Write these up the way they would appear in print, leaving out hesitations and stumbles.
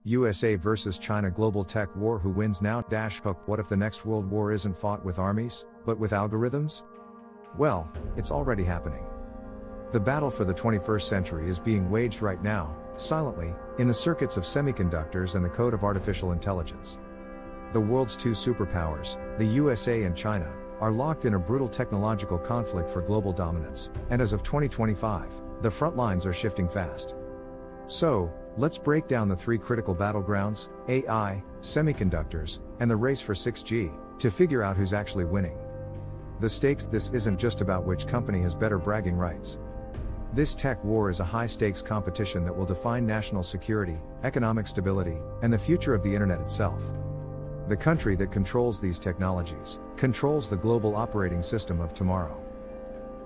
USA versus China global tech war. Who wins now? Hook. What if the next world war isn't fought with armies, but with algorithms? Well, it's already happening. The battle for the 21st century is being waged right now, silently, in the circuits of semiconductors and the code of artificial intelligence. The world's two superpowers, the USA and China, are locked in a brutal technological conflict for global dominance, and as of 2025, the front lines are shifting fast. So, let's break down the three critical battlegrounds: AI, semiconductors, and the race for 6G, to figure out who's actually winning. The stakes. This isn't just about which company has better bragging rights. This tech war is a high-stakes competition that will define national security, economic stability, and the future of the internet itself. The country that controls these technologies controls the global operating system of tomorrow.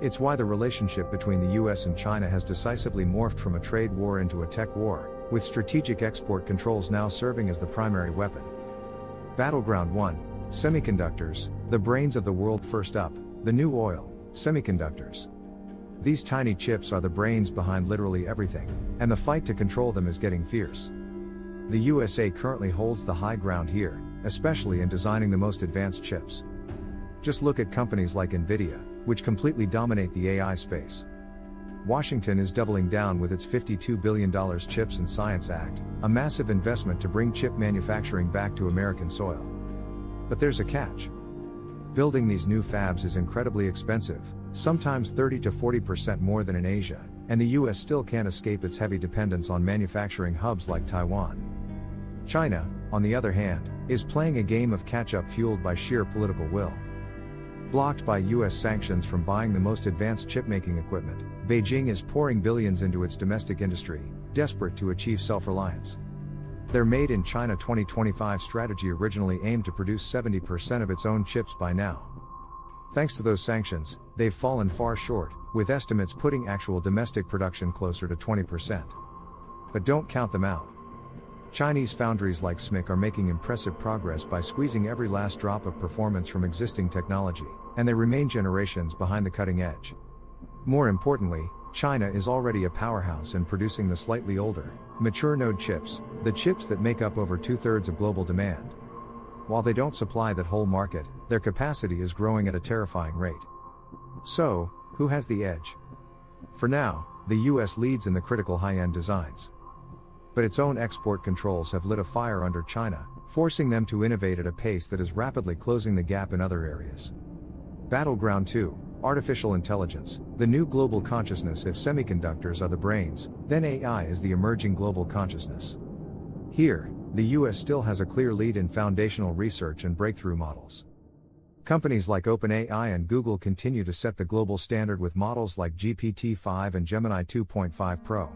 It's why the relationship between the US and China has decisively morphed from a trade war into a tech war, with strategic export controls now serving as the primary weapon. Battleground 1: Semiconductors, the brains of the world. First up, the new oil, semiconductors. These tiny chips are the brains behind literally everything, and the fight to control them is getting fierce. The USA currently holds the high ground here, especially in designing the most advanced chips. Just look at companies like Nvidia, which completely dominate the AI space. Washington is doubling down with its $52 billion Chips and Science Act, a massive investment to bring chip manufacturing back to American soil. But there's a catch. Building these new fabs is incredibly expensive, sometimes 30 to 40% more than in Asia, and the US still can't escape its heavy dependence on manufacturing hubs like Taiwan. China, on the other hand, is playing a game of catch-up fueled by sheer political will. Blocked by US sanctions from buying the most advanced chip-making equipment, Beijing is pouring billions into its domestic industry, desperate to achieve self-reliance. Their Made in China 2025 strategy originally aimed to produce 70% of its own chips by now. Thanks to those sanctions, they've fallen far short, with estimates putting actual domestic production closer to 20%. But don't count them out. Chinese foundries like SMIC are making impressive progress by squeezing every last drop of performance from existing technology, and they remain generations behind the cutting edge. More importantly, China is already a powerhouse in producing the slightly older, mature node chips, the chips that make up over 2/3 of global demand. While they don't supply that whole market, their capacity is growing at a terrifying rate. So, who has the edge? For now, the US leads in the critical high-end designs. But its own export controls have lit a fire under China, forcing them to innovate at a pace that is rapidly closing the gap in other areas. Battleground 2: Artificial intelligence, the new global consciousness. If semiconductors are the brains, then AI is the emerging global consciousness. Here, the US still has a clear lead in foundational research and breakthrough models. Companies like OpenAI and Google continue to set the global standard with models like GPT-5 and Gemini 2.5 Pro.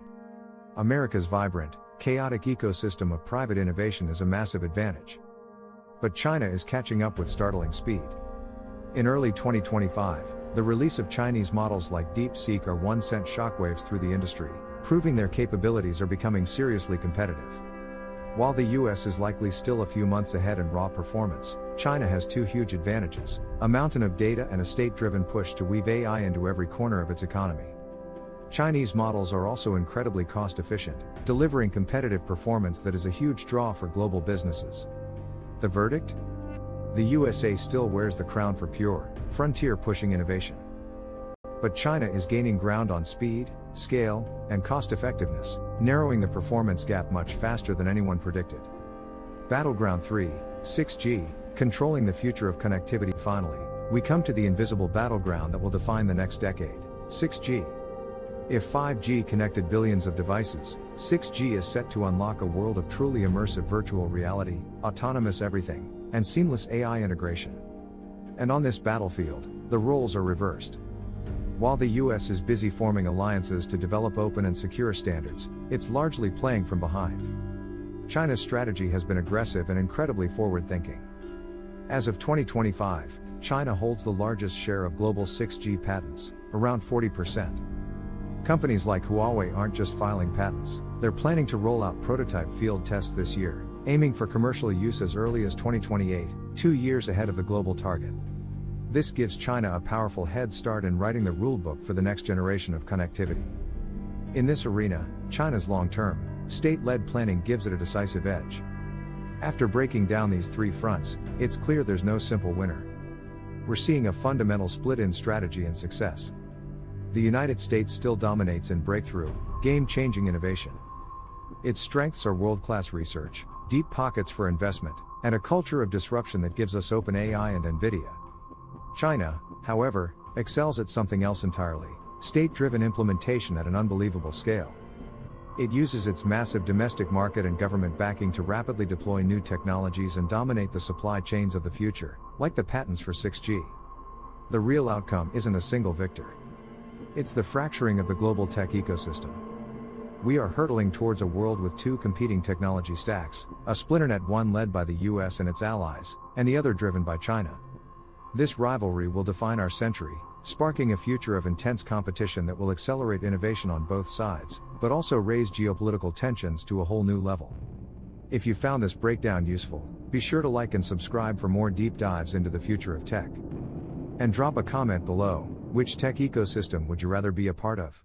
America's vibrant, chaotic ecosystem of private innovation is a massive advantage. But China is catching up with startling speed. In early 2025, the release of Chinese models like DeepSeek are sent shockwaves through the industry, proving their capabilities are becoming seriously competitive. While the US is likely still a few months ahead in raw performance, China has two huge advantages: a mountain of data and a state-driven push to weave AI into every corner of its economy. Chinese models are also incredibly cost-efficient, delivering competitive performance that is a huge draw for global businesses. The verdict? The USA still wears the crown for pure, frontier-pushing innovation. But China is gaining ground on speed, scale, and cost-effectiveness, narrowing the performance gap much faster than anyone predicted. Battleground 3: 6G, controlling the future of connectivity. Finally, we come to the invisible battleground that will define the next decade: 6G. If 5G connected billions of devices, 6G is set to unlock a world of truly immersive virtual reality, autonomous everything, and seamless AI integration. And on this battlefield, the roles are reversed. While the US is busy forming alliances to develop open and secure standards, it's largely playing from behind. China's strategy has been aggressive and incredibly forward-thinking. As of 2025, China holds the largest share of global 6G patents, around 40%. Companies like Huawei aren't just filing patents, they're planning to roll out prototype field tests this year, aiming for commercial use as early as 2028, 2 years ahead of the global target. This gives China a powerful head start in writing the rulebook for the next generation of connectivity. In this arena, China's long-term, State-led planning gives it a decisive edge. After breaking down these three fronts, it's clear there's no simple winner. We're seeing a fundamental split in strategy and success. The United States still dominates in breakthrough, game-changing innovation. Its strengths are world-class research, deep pockets for investment, and a culture of disruption that gives us OpenAI and NVIDIA. China, however, excels at something else entirely: state-driven implementation at an unbelievable scale. It uses its massive domestic market and government backing to rapidly deploy new technologies and dominate the supply chains of the future, like the patents for 6G. The real outcome isn't a single victor. It's the fracturing of the global tech ecosystem. We are hurtling towards a world with two competing technology stacks, a splinternet, one led by the US and its allies, and the other driven by China. This rivalry will define our century, sparking a future of intense competition that will accelerate innovation on both sides, but also raise geopolitical tensions to a whole new level. If you found this breakdown useful, be sure to like and subscribe for more deep dives into the future of tech. And drop a comment below: which tech ecosystem would you rather be a part of?